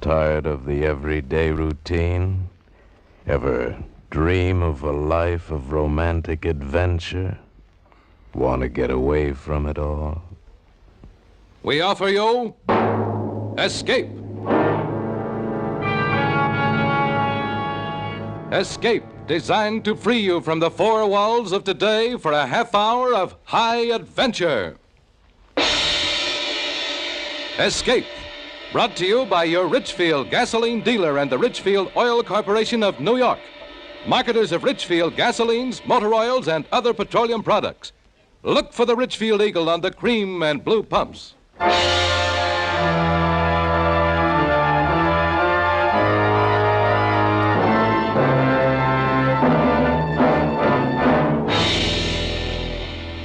Tired of the everyday routine? Ever dream of a life of romantic adventure? Want to get away from it all? We offer you Escape. Escape, designed to free you from the four walls of today for a half hour of high adventure. Escape, brought to you by your Richfield gasoline dealer and the Richfield Oil Corporation of New York, marketers of Richfield gasolines, motor oils, and other petroleum products. Look for the Richfield Eagle on the cream and blue pumps.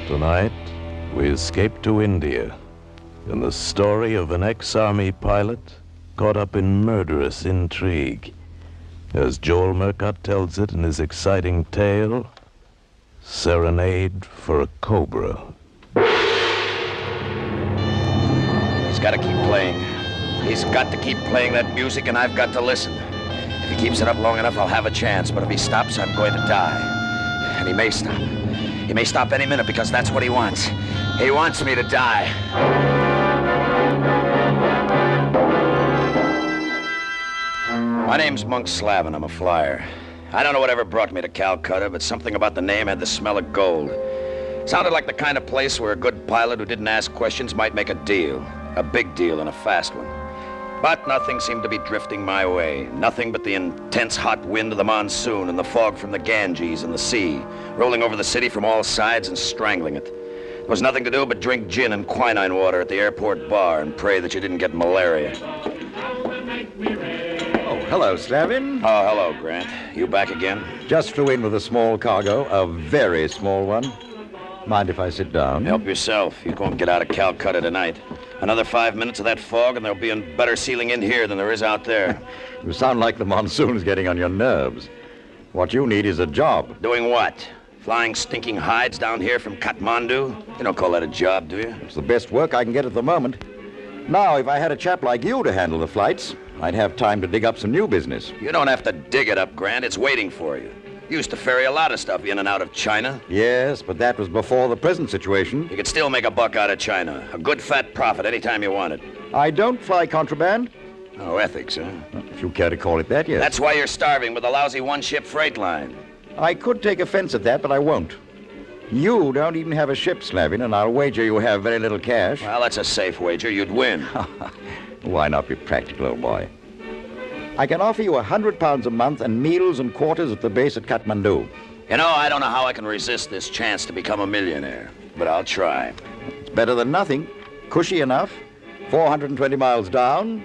Tonight, we escape to India in the story of an ex-army pilot caught up in murderous intrigue. As Joel Murcott tells it in his exciting tale, Serenade for a Cobra. He's got to keep playing. He's got to keep playing that music, and I've got to listen. If he keeps it up long enough, I'll have a chance, but if he stops, I'm going to die. And he may stop. He may stop any minute because that's what he wants. He wants me to die. My name's Monk Slavin. I'm a flyer. I don't know whatever brought me to Calcutta, but something about the name had the smell of gold. Sounded like the kind of place where a good pilot who didn't ask questions might make a deal. A big deal and a fast one. But nothing seemed to be drifting my way. Nothing but the intense hot wind of the monsoon and the fog from the Ganges and the sea, rolling over the city from all sides and strangling it. There was nothing to do but drink gin and quinine water at the airport bar and pray that you didn't get malaria. Oh, hello, Slavin. Oh, hello, Grant. You back again? Just flew in with a small cargo, a very small one. Mind if I sit down? Help yourself. You won't get out of Calcutta tonight. Another 5 minutes of that fog, and there'll be a better ceiling in here than there is out there. You sound like the monsoon's getting on your nerves. What you need is a job. Doing what? Flying stinking hides down here from Kathmandu? You don't call that a job, do you? It's the best work I can get at the moment. Now, if I had a chap like you to handle the flights, I'd have time to dig up some new business. You don't have to dig it up, Grant. It's waiting for you. You used to ferry a lot of stuff in and out of China. Yes, but that was before the present situation. You could still make a buck out of China. A good fat profit anytime you wanted. I don't fly contraband. Oh, ethics, huh? If you care to call it that, yes. That's why you're starving with a lousy one-ship freight line. I could take offense at that, but I won't. You don't even have a ship, Slavin, and I'll wager you have very little cash. Well, that's a safe wager. You'd win. Why not be practical, old boy? I can offer you £100 a month and meals and quarters at the base at Kathmandu. You know, I don't know how I can resist this chance to become a millionaire, but I'll try. It's better than nothing. Cushy enough. 420 miles down,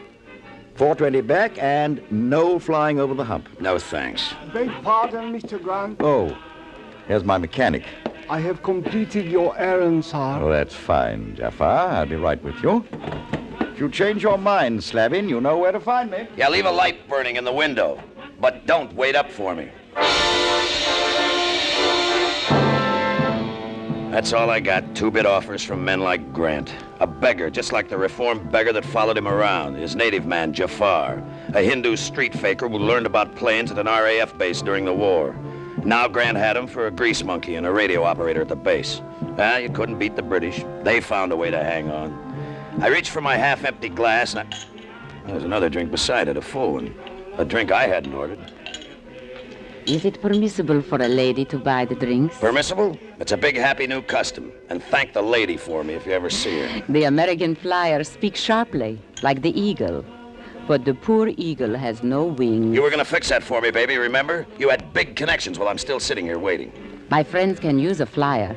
420 back, and no flying over the hump. No thanks. Beg pardon, Mr. Grant. Oh, here's my mechanic. I have completed your errand, sir. Oh, that's fine, Jafar. I'll be right with you. If you change your mind, Slavin, you know where to find me. Yeah, leave a light burning in the window, but don't wait up for me. That's all I got. 2-bit offers from men like Grant. A beggar, just like the reformed beggar that followed him around. His native man, Jafar. A Hindu street faker who learned about planes at an RAF base during the war. Now Grant had him for a grease monkey and a radio operator at the base. You couldn't beat the British. They found a way to hang on. I reached for my half-empty glass, and there's another drink beside it, a full one. A drink I hadn't ordered. Is it permissible for a lady to buy the drinks? Permissible? It's a big, happy new custom. And thank the lady for me if you ever see her. The American flyer speaks sharply, like the eagle. But the poor eagle has no wings. You were going to fix that for me, baby, remember? You had big connections while I'm still sitting here waiting. My friends can use a flyer,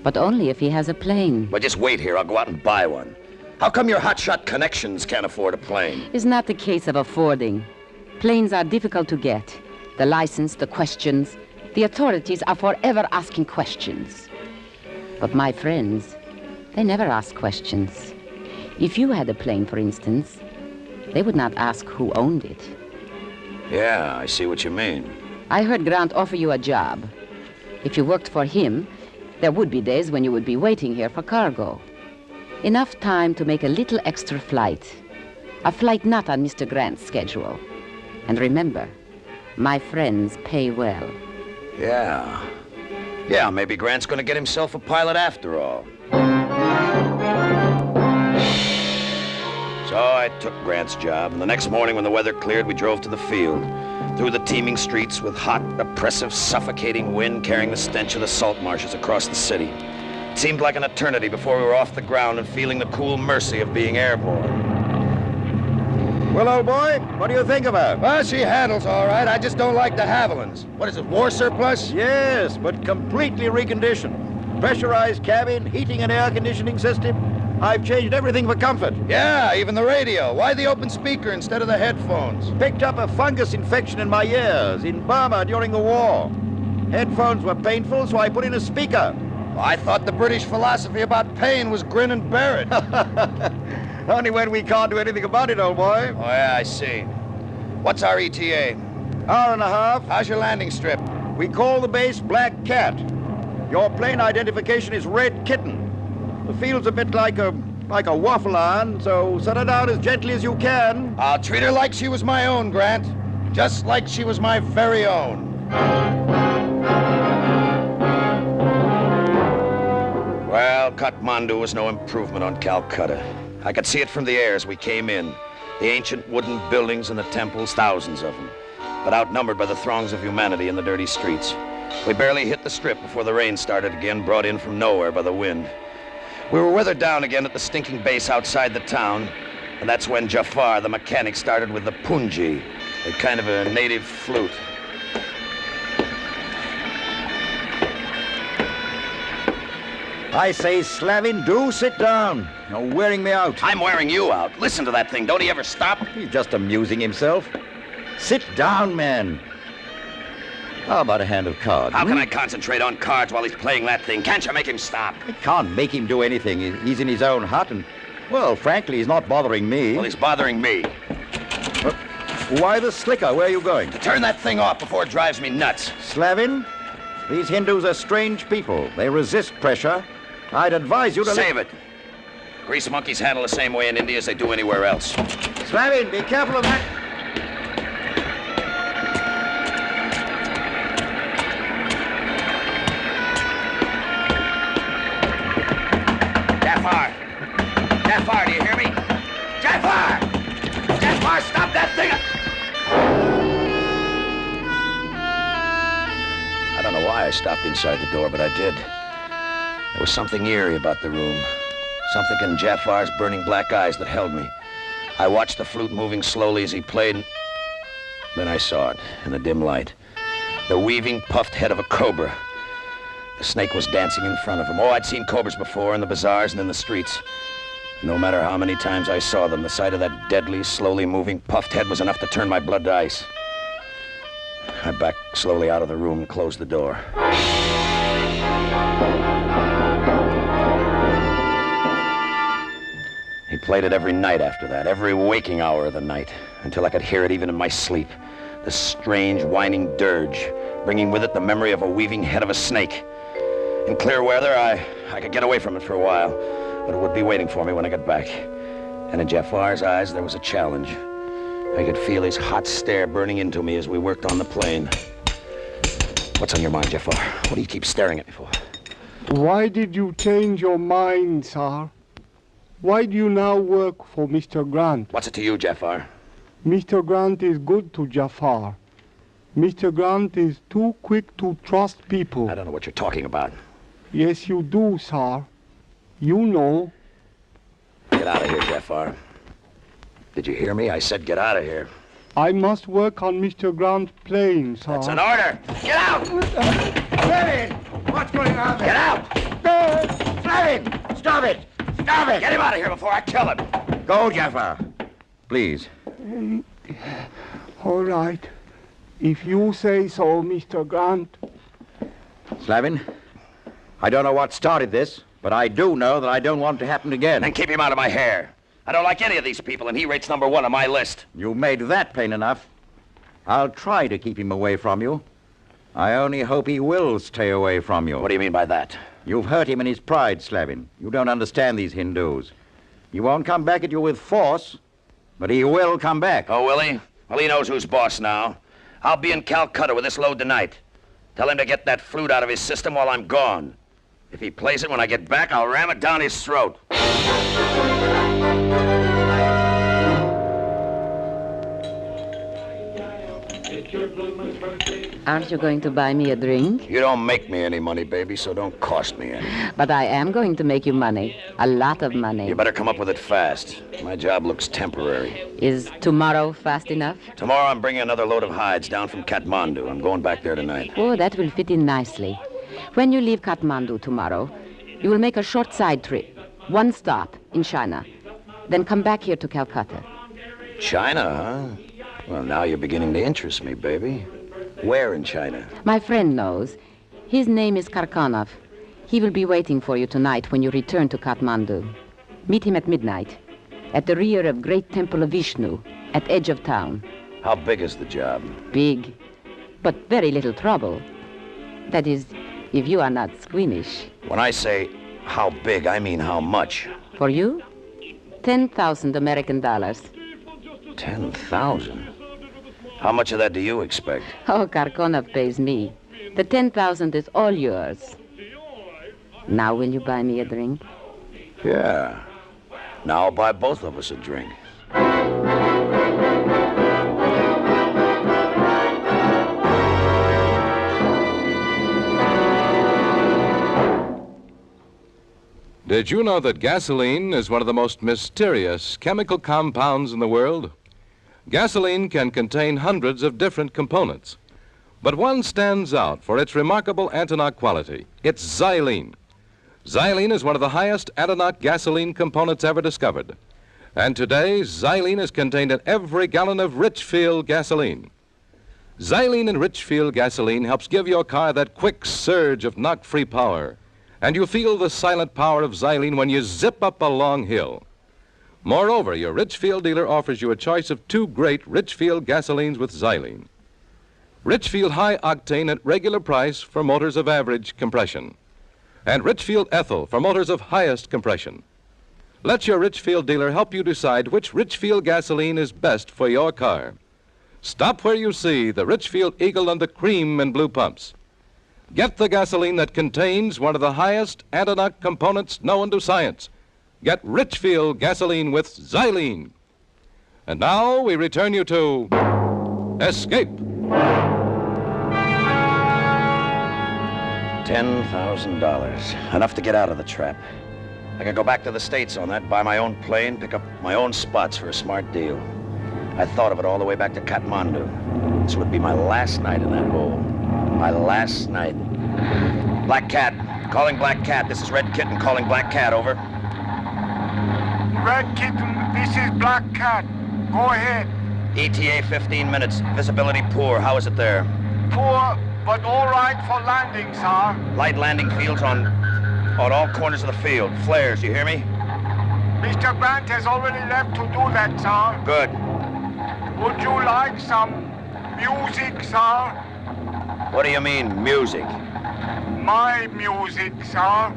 but only if he has a plane. Well, just wait here. I'll go out and buy one. How come your hotshot connections can't afford a plane? It's not the case of affording. Planes are difficult to get. The license, the questions. The authorities are forever asking questions. But my friends, they never ask questions. If you had a plane, for instance, they would not ask who owned it. Yeah, I see what you mean. I heard Grant offer you a job. If you worked for him, there would be days when you would be waiting here for cargo. Enough time to make a little extra flight. A flight not on Mr. Grant's schedule. And remember, my friends pay well. Yeah. Yeah, maybe Grant's gonna get himself a pilot after all. So I took Grant's job, and the next morning when the weather cleared, we drove to the field. Through the teeming streets with hot, oppressive, suffocating wind carrying the stench of the salt marshes across the city. It seemed like an eternity before we were off the ground and feeling the cool mercy of being airborne. Well, old boy, what do you think of her? Well, she handles all right. I just don't like the Havilands. What is it, war surplus? Yes, but completely reconditioned. Pressurized cabin, heating and air conditioning system. I've changed everything for comfort. Yeah, even the radio. Why the open speaker instead of the headphones? Picked up a fungus infection in my ears in Burma during the war. Headphones were painful, so I put in a speaker. I thought the British philosophy about pain was grin and bear it. Only when we can't do anything about it, old boy. Oh, yeah, I see. What's our ETA? Hour and a half. How's your landing strip? We call the base Black Cat. Your plane identification is Red Kitten. The field's a bit like a waffle iron, so set her down as gently as you can. I'll treat her like she was my own, Grant. Just like she was my very own. Well, Kathmandu was no improvement on Calcutta. I could see it from the air as we came in. The ancient wooden buildings and the temples, thousands of them, but outnumbered by the throngs of humanity in the dirty streets. We barely hit the strip before the rain started again, brought in from nowhere by the wind. We were weathered down again at the stinking base outside the town, and that's when Jafar, the mechanic, started with the punji, a kind of a native flute. I say, Slavin, do sit down. You're wearing me out. I'm wearing you out. Listen to that thing. Don't he ever stop? He's just amusing himself. Sit down, man. How about a hand of cards? How can I concentrate on cards while he's playing that thing? Can't you make him stop? I can't make him do anything. He's in his own hut, and, well, frankly, he's not bothering me. Well, he's bothering me. Why the slicker? Where are you going? Turn that thing off before it drives me nuts. Slavin, these Hindus are strange people. They resist pressure. I'd advise you to... Save it. Grease monkeys handle the same way in India as they do anywhere else. Slavin, be careful of that. Jafar, do you hear me? Jafar! Jafar, stop that thing! I don't know why I stopped inside the door, but I did. There was something eerie about the room. Something in Jafar's burning black eyes that held me. I watched the flute moving slowly as he played, and then I saw it in the dim light. The weaving, puffed head of a cobra. The snake was dancing in front of him. Oh, I'd seen cobras before in the bazaars and in the streets. No matter how many times I saw them, the sight of that deadly, slowly moving, puffed head was enough to turn my blood to ice. I backed slowly out of the room and closed the door. He played it every night after that, every waking hour of the night, until I could hear it even in my sleep. The strange, whining dirge, bringing with it the memory of a weaving head of a snake. In clear weather, I could get away from it for a while, but it would be waiting for me when I got back. And in Jafar's eyes, there was a challenge. I could feel his hot stare burning into me as we worked on the plane. What's on your mind, Jafar? What do you keep staring at me for? Why did you change your mind, sir? Why do you now work for Mr. Grant? What's it to you, Jafar? Mr. Grant is good to Jafar. Mr. Grant is too quick to trust people. I don't know what you're talking about. Yes, you do, sir. You know. Get out of here, Jafar. Did you hear me? I said get out of here. I must work on Mr. Grant's plane, sir. That's an order. Get out! Flavin! What's going on there? Get out! Flavin! Stop it! Stop it! Get him out of here before I kill him. Go, Jafar. Please. All right. If you say so, Mr. Grant. Slavin, I don't know what started this, but I do know that I don't want it to happen again. Then keep him out of my hair. I don't like any of these people, and he rates number 1 on my list. You made that plain enough. I'll try to keep him away from you. I only hope he will stay away from you. What do you mean by that? You've hurt him in his pride, Slavin. You don't understand these Hindus. He won't come back at you with force. But he will come back. Oh, will he? Well, he knows who's boss now. I'll be in Calcutta with this load tonight. Tell him to get that flute out of his system while I'm gone. If he plays it when I get back, I'll ram it down his throat. Aren't you going to buy me a drink? You don't make me any money, baby, so don't cost me any. But I am going to make you money. A lot of money. You better come up with it fast. My job looks temporary. Is tomorrow fast enough? Tomorrow I'm bringing another load of hides down from Kathmandu. I'm going back there tonight. Oh, that will fit in nicely. When you leave Kathmandu tomorrow, you will make a short side trip. One stop in China. Then come back here to Calcutta. China, huh? Well, now you're beginning to interest me, baby. Where in China? My friend knows. His name is Karkanov. He will be waiting for you tonight when you return to Kathmandu. Meet him at midnight, at the rear of Great Temple of Vishnu, at edge of town. How big is the job? Big, but very little trouble. That is, if you are not squeamish. When I say how big, I mean how much. For you, 10,000 American dollars. 10,000? How much of that do you expect? Oh, Karkanov pays me. The 10,000 is all yours. Now will you buy me a drink? Yeah. Now I'll buy both of us a drink. Did you know that gasoline is one of the most mysterious chemical compounds in the world? Gasoline can contain hundreds of different components, but one stands out for its remarkable anti-knock quality. It's xylene. Xylene is one of the highest anti-knock gasoline components ever discovered. And today, xylene is contained in every gallon of Richfield gasoline. Xylene in Richfield gasoline helps give your car that quick surge of knock-free power. And you feel the silent power of xylene when you zip up a long hill. Moreover, your Richfield dealer offers you a choice of 2 great Richfield gasolines with xylene. Richfield High Octane at regular price for motors of average compression. And Richfield Ethyl for motors of highest compression. Let your Richfield dealer help you decide which Richfield gasoline is best for your car. Stop where you see the Richfield Eagle and the cream and blue pumps. Get the gasoline that contains one of the highest anti-knock components known to science. Get Richfield gasoline with xylene. And now we return you to Escape. $10,000. Enough to get out of the trap. I could go back to the States on that, buy my own plane, pick up my own spots for a smart deal. I thought of it all the way back to Kathmandu. This would be my last night in that hole. My last night. Black Cat. Calling Black Cat. This is Red Kitten calling Black Cat, over. Red Kitten, this is Black Cat. Go ahead. ETA 15 minutes. Visibility poor. How is it there? Poor, but all right for landing, sir. Light landing fields on all corners of the field. Flares, you hear me? Mr. Grant has already left to do that, sir. Good. Would you like some music, sir? What do you mean, music? My music, sir.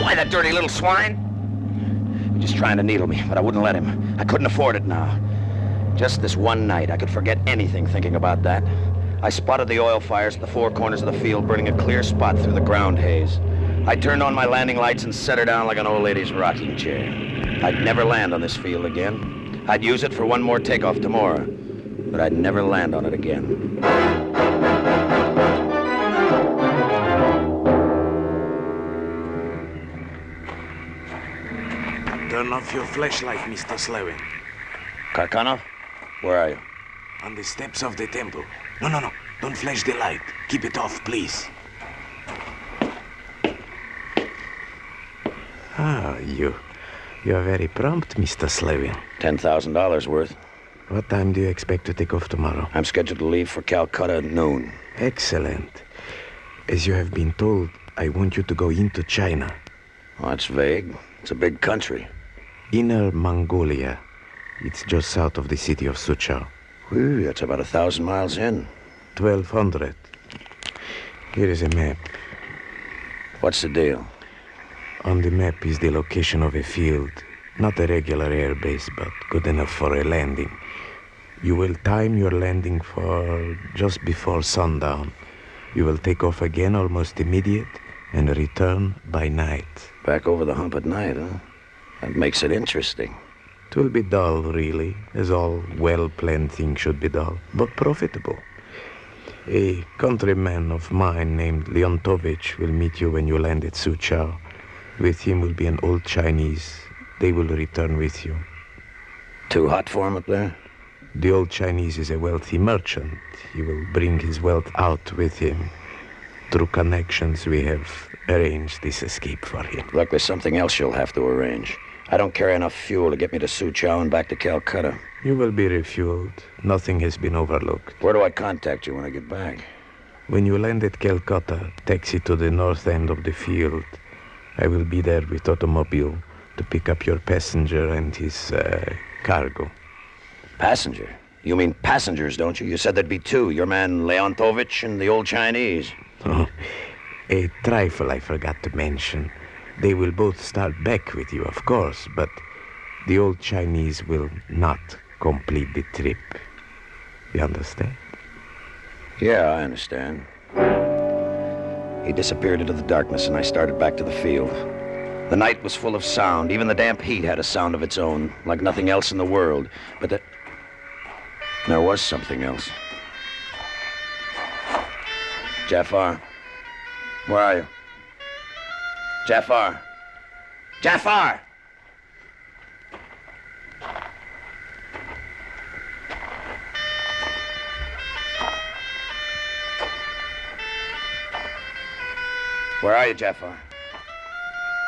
Why, that dirty little swine? He's just trying to needle me, but I wouldn't let him. I couldn't afford it now. Just this one night, I could forget anything thinking about that. I spotted the oil fires at the 4 corners of the field, burning a clear spot through the ground haze. I turned on my landing lights and set her down like an old lady's rocking chair. I'd never land on this field again. I'd use it for one more takeoff tomorrow, but I'd never land on it again. Turn off your flashlight, Mr. Slevin. Karkanov? Where are you? On the steps of the temple. No. Don't flash the light. Keep it off, please. You are very prompt, Mr. Slevin. $10,000 worth. What time do you expect to take off tomorrow? I'm scheduled to leave for Calcutta at noon. Excellent. As you have been told, I want you to go into China. Well, that's vague. It's a big country. Inner Mongolia. It's just south of the city of Suchao. Whew, that's about 1,000 miles in. 1,200. Here is a map. What's the deal? On the map is the location of a field. Not a regular airbase, but good enough for a landing. You will time your landing for just before sundown. You will take off again almost immediate and return by night. Back over the hump at night, huh? That makes it interesting. It will be dull, really, as all well-planned things should be dull, but profitable. A countryman of mine named Leontovich will meet you when you land at Suchao. With him will be an old Chinese. They will return with you. Too hot for him up there? The old Chinese is a wealthy merchant. He will bring his wealth out with him. Through connections, we have arranged this escape for him. Look, there's something else you'll have to arrange. I don't carry enough fuel to get me to Suchao and back to Calcutta. You will be refueled. Nothing has been overlooked. Where do I contact you when I get back? When you land at Calcutta, taxi to the north end of the field. I will be there with automobile to pick up your passenger and his cargo. Passenger? You mean passengers, don't you? You said there'd be two. Your man Leontovich and the old Chinese. Oh, a trifle I forgot to mention. They will both start back with you, of course, but the old Chinese will not complete the trip. You understand? Yeah, I understand. He disappeared into the darkness, and I started back to the field. The night was full of sound. Even the damp heat had a sound of its own, like nothing else in the world. But there was something else. Jafar, where are you? Jafar! Jafar! Where are you, Jafar?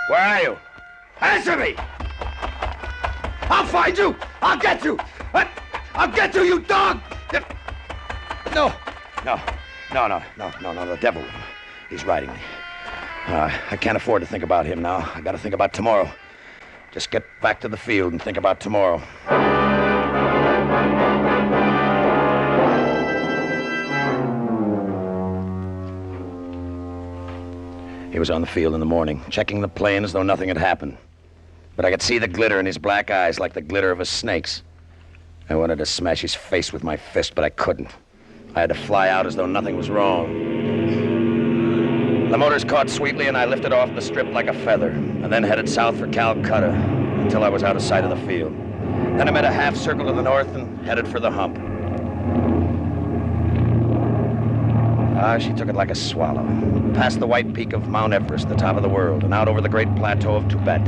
Where are you? Answer me! I'll find you! I'll get you! I'll get you, you dog! No, the devil. He's riding me. I can't afford to think about him now. I gotta think about tomorrow. Just get back to the field and think about tomorrow. He was on the field in the morning, checking the plane as though nothing had happened. But I could see the glitter in his black eyes like the glitter of a snake's. I wanted to smash his face with my fist, but I couldn't. I had to fly out as though nothing was wrong. The motors caught sweetly, and I lifted off the strip like a feather, and then headed south for Calcutta until I was out of sight of the field. Then I made a half circle to the north and headed for the hump. She took it like a swallow. Past the white peak of Mount Everest, the top of the world, and out over the great plateau of Tibet.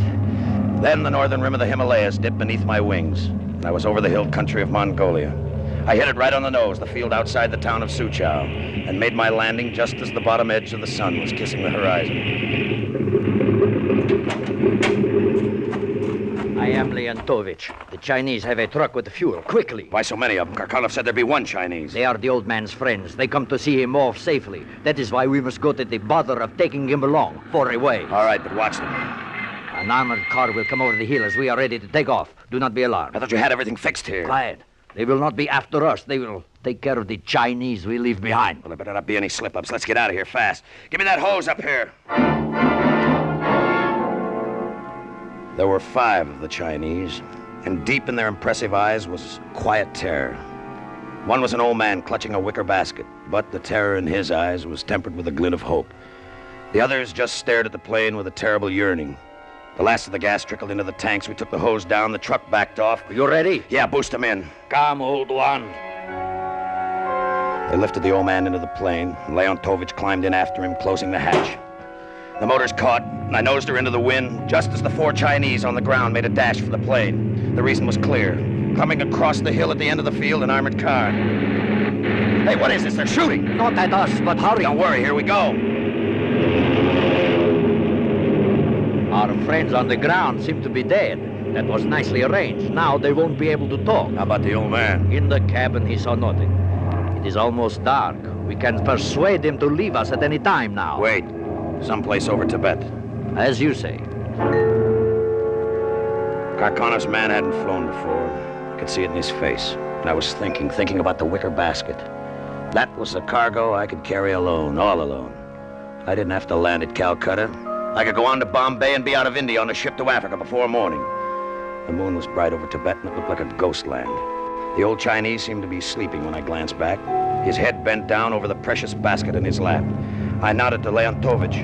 Then the northern rim of the Himalayas dipped beneath my wings, and I was over the hill country of Mongolia. I hit it right on the nose, the field outside the town of Suchao, and made my landing just as the bottom edge of the sun was kissing the horizon. I am Leontovich. The Chinese have a truck with fuel. Quickly. Why so many of them? Karkanov said there'd be one Chinese. They are the old man's friends. They come to see him off safely. That is why we must go to the bother of taking him along, far away. All right, but watch them. An armored car will come over the hill as we are ready to take off. Do not be alarmed. I thought you had everything fixed here. Quiet. They will not be after us. They will take care of the Chinese we leave behind. Well, there better not be any slip-ups. Let's get out of here fast. Give me that hose up here. There were 5 of the Chinese, and deep in their impressive eyes was quiet terror. One was an old man clutching a wicker basket, but the terror in his eyes was tempered with a glint of hope. The others just stared at the plane with a terrible yearning. The last of the gas trickled into the tanks. We took the hose down. The truck backed off. Are you ready? Yeah, boost them in. Come, old one. They lifted the old man into the plane. Leontovich climbed in after him, closing the hatch. The motors caught, and I nosed her into the wind just as the 4 Chinese on the ground made a dash for the plane. The reason was clear. Coming across the hill at the end of the field, an armored car. Hey, what is this? They're shooting. Not at us, but hurry. Don't worry, here we go. Our friends on the ground seem to be dead. That was nicely arranged. Now they won't be able to talk. How about the old man? In the cabin, he saw nothing. It is almost dark. We can persuade him to leave us at any time now. Wait. Someplace over Tibet. As you say. Karkanov's man hadn't flown before. I could see it in his face. And I was thinking about the wicker basket. That was the cargo I could carry alone, all alone. I didn't have to land at Calcutta. I could go on to Bombay and be out of India on a ship to Africa before morning. The moon was bright over Tibet, and it looked like a ghost land. The old Chinese seemed to be sleeping when I glanced back, his head bent down over the precious basket in his lap. I nodded to Leontovich.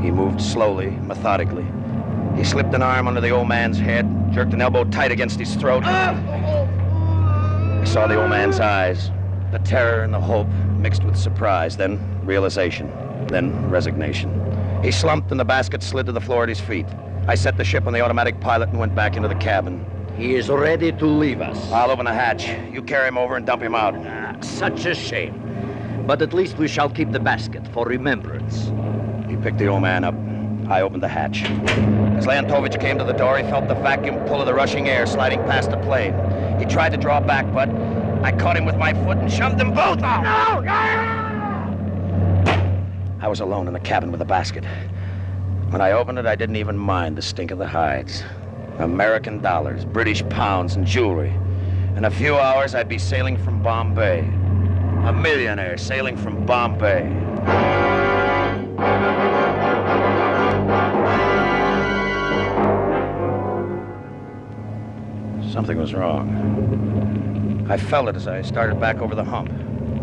He moved slowly, methodically. He slipped an arm under the old man's head, jerked an elbow tight against his throat. I saw the old man's eyes, the terror and the hope mixed with surprise, then realization, then resignation. He slumped and the basket slid to the floor at his feet. I set the ship on the automatic pilot and went back into the cabin. He is ready to leave us. I'll open the hatch. You carry him over and dump him out. Such a shame. But at least we shall keep the basket for remembrance. He picked the old man up. I opened the hatch. As Leontovich came to the door, he felt the vacuum pull of the rushing air sliding past the plane. He tried to draw back, but I caught him with my foot and shoved them both out. No! I was alone in the cabin with the basket. When I opened it, I didn't even mind the stink of the hides. American dollars, British pounds, and jewelry. In a few hours, I'd be sailing from Bombay. A millionaire sailing from Bombay. Something was wrong. I felt it as I started back over the hump.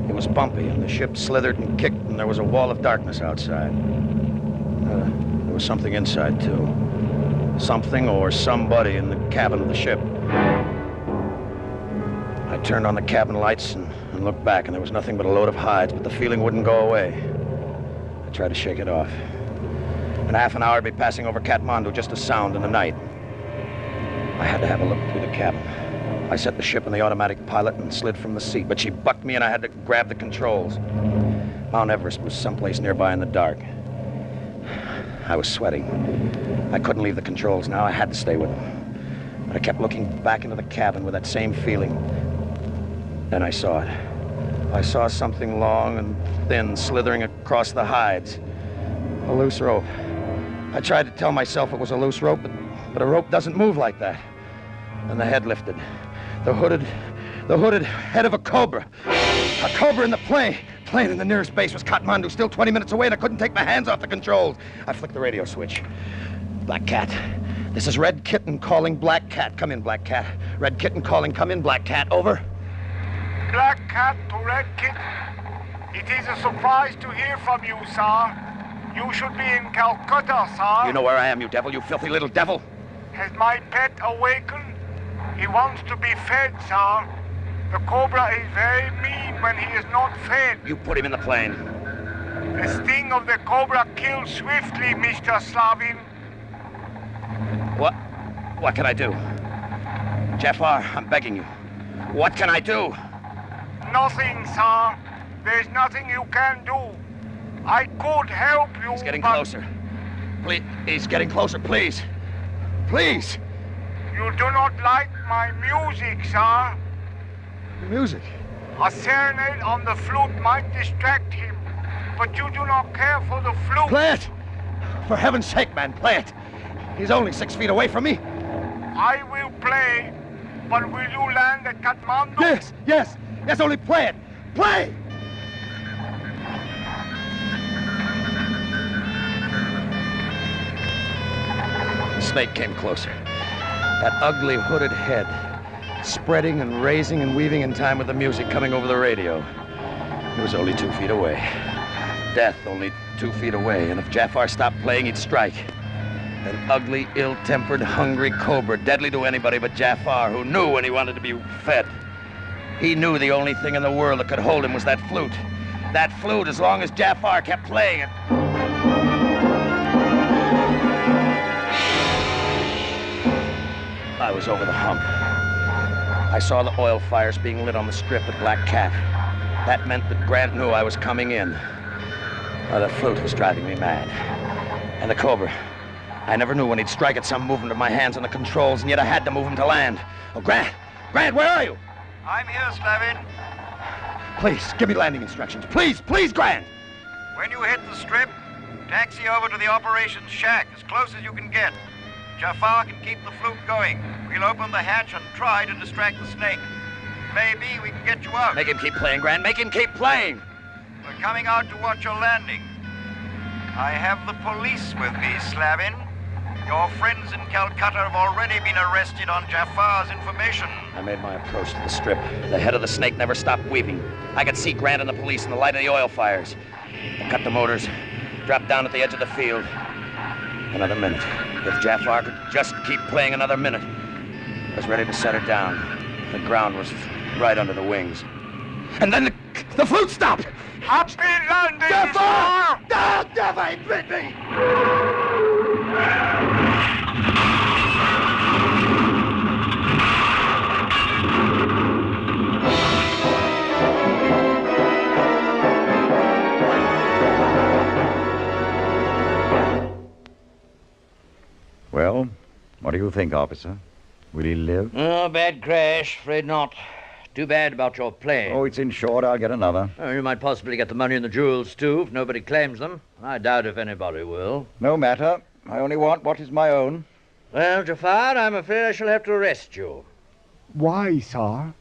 It was bumpy, and the ship slithered and kicked, and there was a wall of darkness outside. There was something inside, too. Something or somebody in the cabin of the ship. I turned on the cabin lights and looked back, and there was nothing but a load of hides, but the feeling wouldn't go away. I tried to shake it off. In half an hour, I'd be passing over Kathmandu, just a sound in the night. I had to have a look through the cabin. I set the ship on the automatic pilot and slid from the seat, but she bucked me and I had to grab the controls. Mount Everest was someplace nearby in the dark. I was sweating. I couldn't leave the controls now. I had to stay with them. But I kept looking back into the cabin with that same feeling. Then I saw it. I saw something long and thin slithering across the hides. A loose rope. I tried to tell myself it was a loose rope, but a rope doesn't move like that. And the head lifted. The hooded head of a Cobra. A Cobra in the plane. Plane in the nearest base was Kathmandu, still 20 minutes away, and I couldn't take my hands off the controls. I flicked the radio switch. Black Cat. This is Red Kitten calling Black Cat. Come in, Black Cat. Red Kitten calling. Come in, Black Cat. Over. Black Cat to Red Kitten. It is a surprise to hear from you, sir. You should be in Calcutta, sir. You know where I am, you devil, you filthy little devil. Has my pet awakened? He wants to be fed, sir. The Cobra is very mean when he is not fed. You put him in the plane. The sting of the Cobra kills swiftly, Mr. Slavin. What can I do? Jafar, I'm begging you. What can I do? Nothing, sir. There's nothing you can do. I could help you, He's getting closer. Please, he's getting closer, please. Please. You do not like my music, sir. Music? A serenade on the flute might distract him, but you do not care for the flute. Play it! For heaven's sake, man, play it. He's only 6 feet away from me. I will play, but will you land at Kathmandu? Yes, only play it. Play! The snake came closer. That ugly hooded head, spreading and raising and weaving in time with the music coming over the radio. It was only 2 feet away. Death only 2 feet away, and if Jafar stopped playing, he'd strike. An ugly, ill-tempered, hungry Cobra, deadly to anybody but Jafar, who knew when he wanted to be fed. He knew the only thing in the world that could hold him was that flute. That flute, as long as Jafar kept playing it. I was over the hump. I saw the oil fires being lit on the strip at Black Cat. That meant that Grant knew I was coming in. The flute was driving me mad. And the Cobra. I never knew when he'd strike at some movement of my hands on the controls, and yet I had to move him to land. Oh, Grant, where are you? I'm here, Slavin. Please, give me landing instructions. Please, Grant! When you hit the strip, taxi over to the operations shack as close as you can get. Jafar can keep the flute going. We'll open the hatch and try to distract the snake. Maybe we can get you out. Make him keep playing, Grant. Make him keep playing. We're coming out to watch your landing. I have the police with me, Slavin. Your friends in Calcutta have already been arrested on Jafar's information. I made my approach to the strip. The head of the snake never stopped weeping. I could see Grant and the police in the light of the oil fires. I cut the motors, dropped down at the edge of the field. Another minute. If Jafar could just keep playing another minute. I was ready to set her down. The ground was right under the wings. And then the flute stopped! Happy landing, Jafar! sir! Ah, Jafar, he bit me! Well, what do you think, officer? Will he live? Oh, bad crash. Afraid not. Too bad about your plane. Oh, it's insured. I'll get another. Oh, you might possibly get the money and the jewels, too, if nobody claims them. I doubt if anybody will. No matter. I only want what is my own. Well, Jafar, I'm afraid I shall have to arrest you. Why, sir?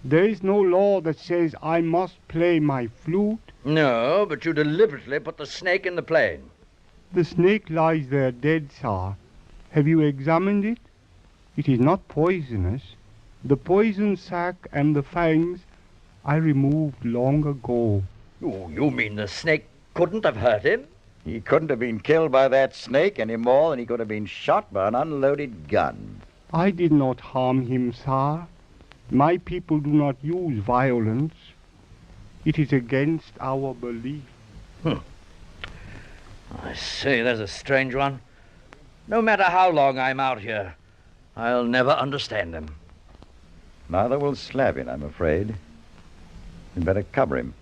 There is no law that says I must play my flute. No, but you deliberately put the snake in the plane. The snake lies there dead, sir. Have you examined it? It is not poisonous. The poison sac and the fangs I removed long ago. Oh, you mean the snake couldn't have hurt him? He couldn't have been killed by that snake any more than he could have been shot by an unloaded gun. I did not harm him, sir. My people do not use violence. It is against our belief. I see, there's a strange one. No matter how long I'm out here, I'll never understand him. Neither will Slavin, I'm afraid. You'd better cover him.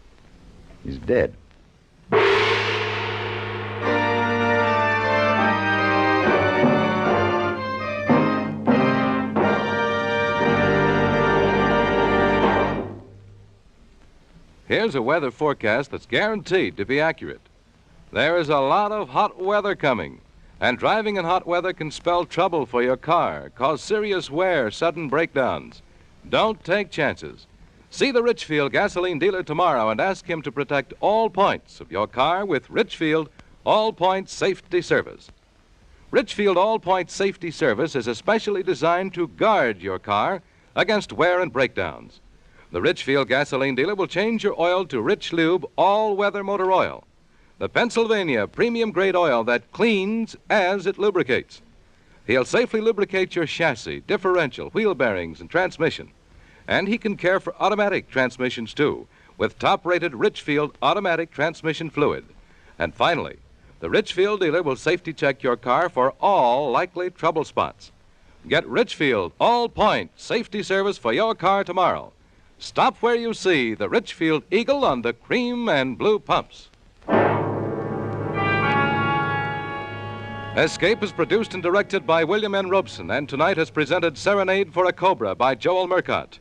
He's dead. Here's a weather forecast that's guaranteed to be accurate. There is a lot of hot weather coming, and driving in hot weather can spell trouble for your car, cause serious wear, sudden breakdowns. Don't take chances. See the Richfield gasoline dealer tomorrow and ask him to protect all points of your car with Richfield All Points Safety Service. Richfield All Points Safety Service is especially designed to guard your car against wear and breakdowns. The Richfield gasoline dealer will change your oil to Rich Lube all-weather motor oil, the Pennsylvania premium-grade oil that cleans as it lubricates. He'll safely lubricate your chassis, differential, wheel bearings, and transmission. And he can care for automatic transmissions, too, with top-rated Richfield automatic transmission fluid. And finally, the Richfield dealer will safety check your car for all likely trouble spots. Get Richfield all-point safety service for your car tomorrow. Stop where you see the Richfield Eagle on the cream and blue pumps. Escape is produced and directed by William N. Robeson, and tonight has presented Serenade for a Cobra by Joel Murcott.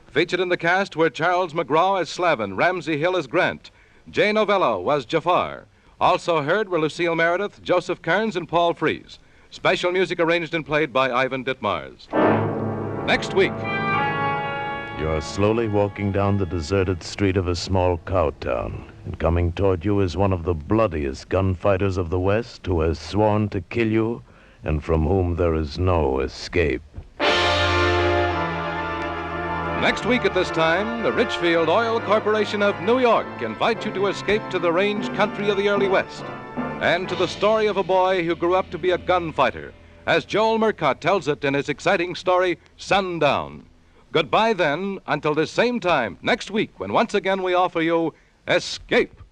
Featured in the cast were Charles McGRAW as Slavin, Ramsey Hill as Grant, Jay Novello was Jafar. Also heard were Lucille Meredith, Joseph Kearns, and Paul Frees. Special music arranged and played by Ivan Ditmars. Next week. You're slowly walking down the deserted street of a small cow town, and coming toward you is one of the bloodiest gunfighters of the West who has sworn to kill you and from whom there is no escape. Next week at this time, the Richfield Oil Corporation of New York invites you to escape to the range country of the early West and to the story of a boy who grew up to be a gunfighter, as Joel Murcott tells it in his exciting story, Sundown. Goodbye, then, until this same time next week when once again we offer you Escape.